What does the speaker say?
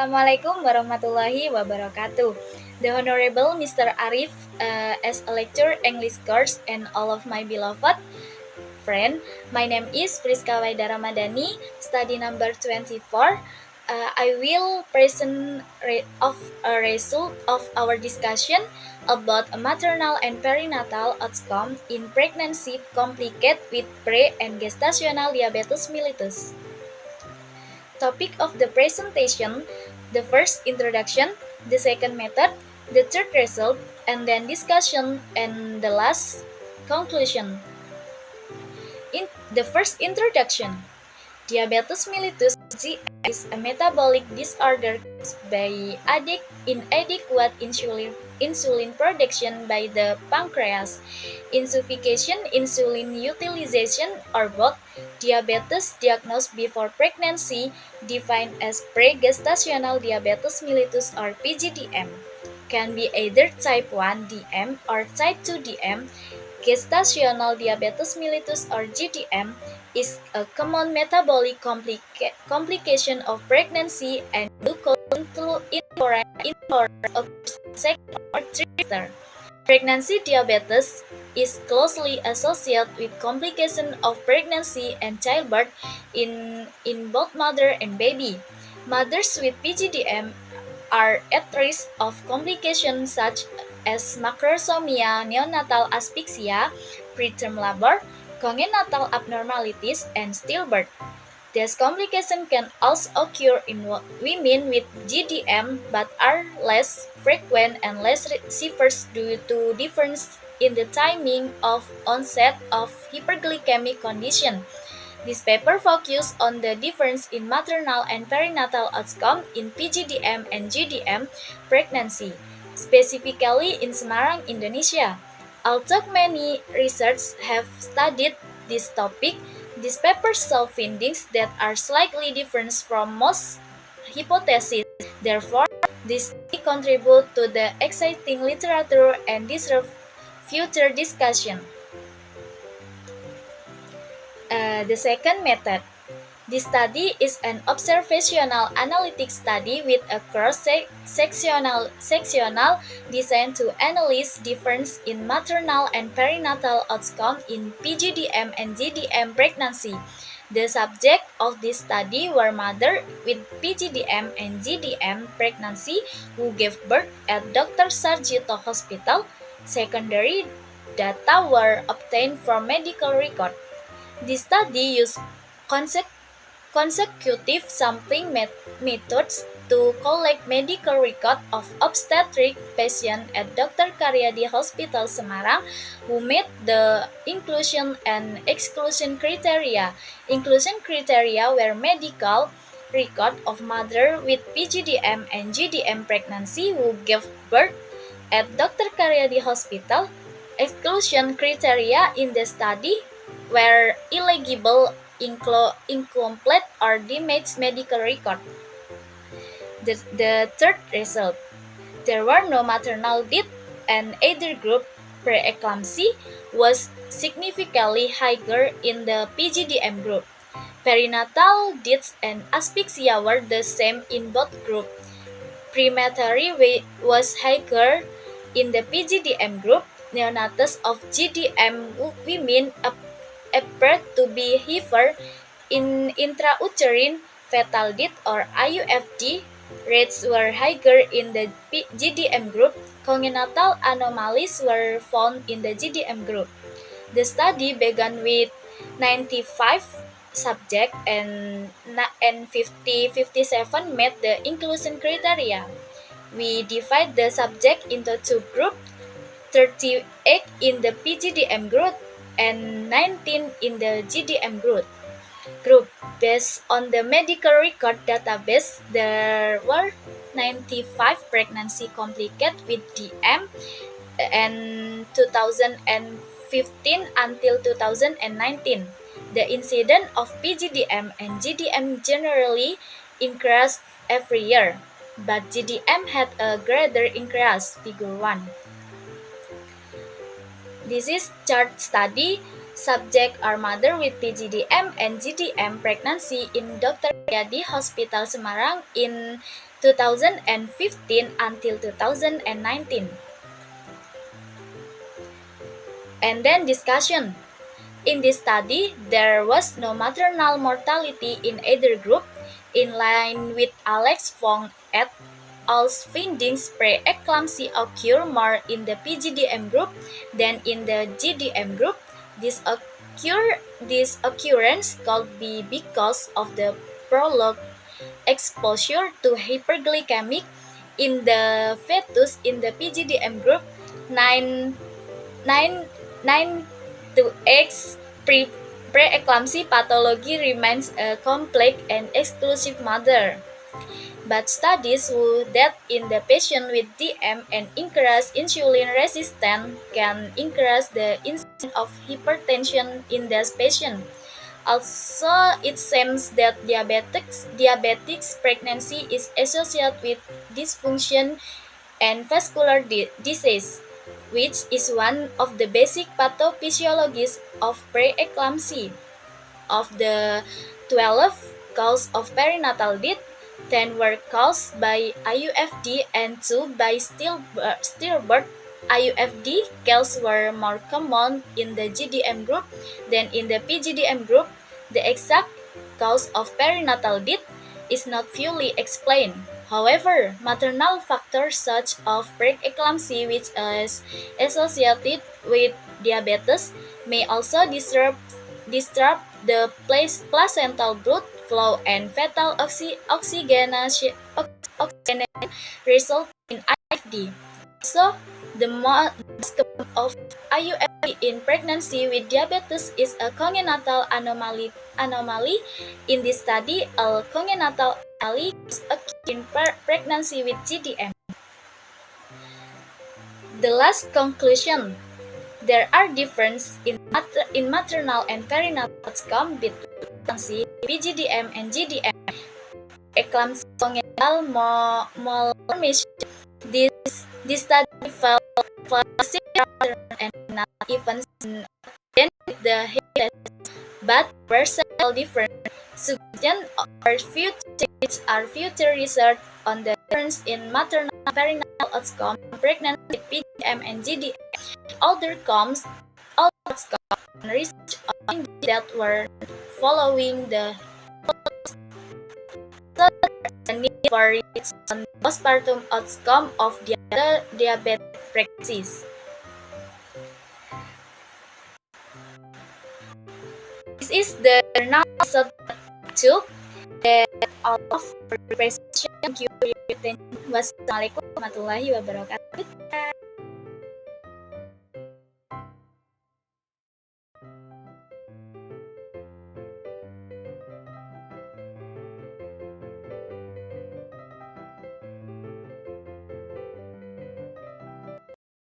Assalamualaikum warahmatullahi wabarakatuh. The Honorable Mr. Arif, as a lecturer English course and all of my beloved friend, my name is Friska Waida Ramadhani, study number 24. I will present of a result of our discussion about a maternal and perinatal outcome in pregnancy complicated with pre and gestational diabetes mellitus. Topic of the presentation: the first introduction, the second method, the third result, and then discussion, and the last conclusion. In the first introduction, diabetes mellitus is a metabolic disorder caused by inadequate insulin production by the pancreas, insufficient insulin utilization, or both. Diabetes diagnosed before pregnancy, defined as pre-gestational diabetes mellitus or PGDM, can be either type 1 DM or type 2 DM. Gestational diabetes mellitus or GDM is a common metabolic complication of pregnancy and glucose intolerance occurs second or trimester. Pregnancy diabetes is closely associated with complications of pregnancy and childbirth in both mother and baby. Mothers with PGDM are at risk of complications such as macrosomia, neonatal asphyxia, preterm labor, congenital abnormalities, and stillbirth. These complications can also occur in women with GDM but are less frequent and less severe due to difference in the timing of onset of hyperglycemic condition. This paper focuses on the difference in maternal and perinatal outcome in PGDM and GDM pregnancy, specifically in Semarang, Indonesia. Although many researchers have studied this topic, this paper shows findings that are slightly different from most hypotheses. Therefore, this contributes to the exciting literature and deserve future discussion. The second method. This study is an observational analytic study with a cross-sectional design to analyze difference in maternal and perinatal outcome in PGDM and GDM pregnancy. The subject of this study were mothers with PGDM and GDM pregnancy who gave birth at Dr. Sarjito Hospital. Secondary data were obtained from medical record. This study used consecutive sampling methods to collect medical record of obstetric patients at Dr. Karyadi Hospital Semarang who met the inclusion and exclusion criteria. Inclusion criteria were medical record of mother with PGDM and GDM pregnancy who gave birth at Dr. Karyadi Hospital. Exclusion criteria in the study were illegible, incomplete, or damaged medical record. The third result, there were no maternal death, and either group preeclampsia was significantly higher in the PGDM group. Perinatal deaths and asphyxia were the same in both groups. Premature was higher in the PGDM group. Neonates of GDM women appeared to be higher in intrauterine fetal death or IUFD. Rates were higher in the GDM group. Congenital anomalies were found in the GDM group. The study began with 95 subjects and 57 met the inclusion criteria. We divide the subject into two groups, 38 in the PGDM group and 19 in the GDM group. Based on the medical record database, there were 95 pregnancy complicated with DM and 2015 until 2019. The incidence of PGDM and GDM generally increased every year, but GDM had a greater increase, figure 1. This is chart study. Subject are mother with PGDM and GDM pregnancy in Dr. Karyadi Hospital Semarang in 2015 until 2019. And then discussion. In this study, there was no maternal mortality in either group, in line with Alex Fong et al.'s findings. Preeclampsia occur more in the PGDM group than in the GDM group. This occurrence could be because of the prolonged exposure to hyperglycemic in the fetus in the PGDM group. 9 9 9 to X preeclampsia pathology remains a complex and exclusive matter. But studies show that in the patient with DM and increased insulin resistance can increase the incidence of hypertension in this patient. Also, it seems that diabetics pregnancy is associated with dysfunction and vascular disease, which is one of the basic pathophysiologies of preeclampsia. Of the 12 causes of perinatal death, 10 were caused by IUFD and 2 by stillbirth. IUFD cases were more common in the GDM group than in the PGDM group. The exact cause of perinatal death is not fully explained. However, maternal factors such as preeclampsia, which is associated with diabetes, may also disrupt the placental blood flow and fetal oxygenation result in IFD. So, the most common of IUFD in pregnancy with diabetes is a congenital anomaly. In this study, a congenital anomaly occurs in pregnancy with GDM. The last conclusion. There are differences in maternal and perinatal outcome between pregnancy, PGDM, and GDM. Eclampsia congenital malformation. This study fell and not even with the head, but were several different suggestions or future research on the difference in maternal and perinatal outcome in pregnancy with PGDM and GDM. Other outcomes and research on that were following the need for research on postpartum outcome of diabetic pregnancies. This is the journal episode 2 that all of the presentation. Thank you for your attention. Wassalamualaikum warahmatullahi wabarakatuh.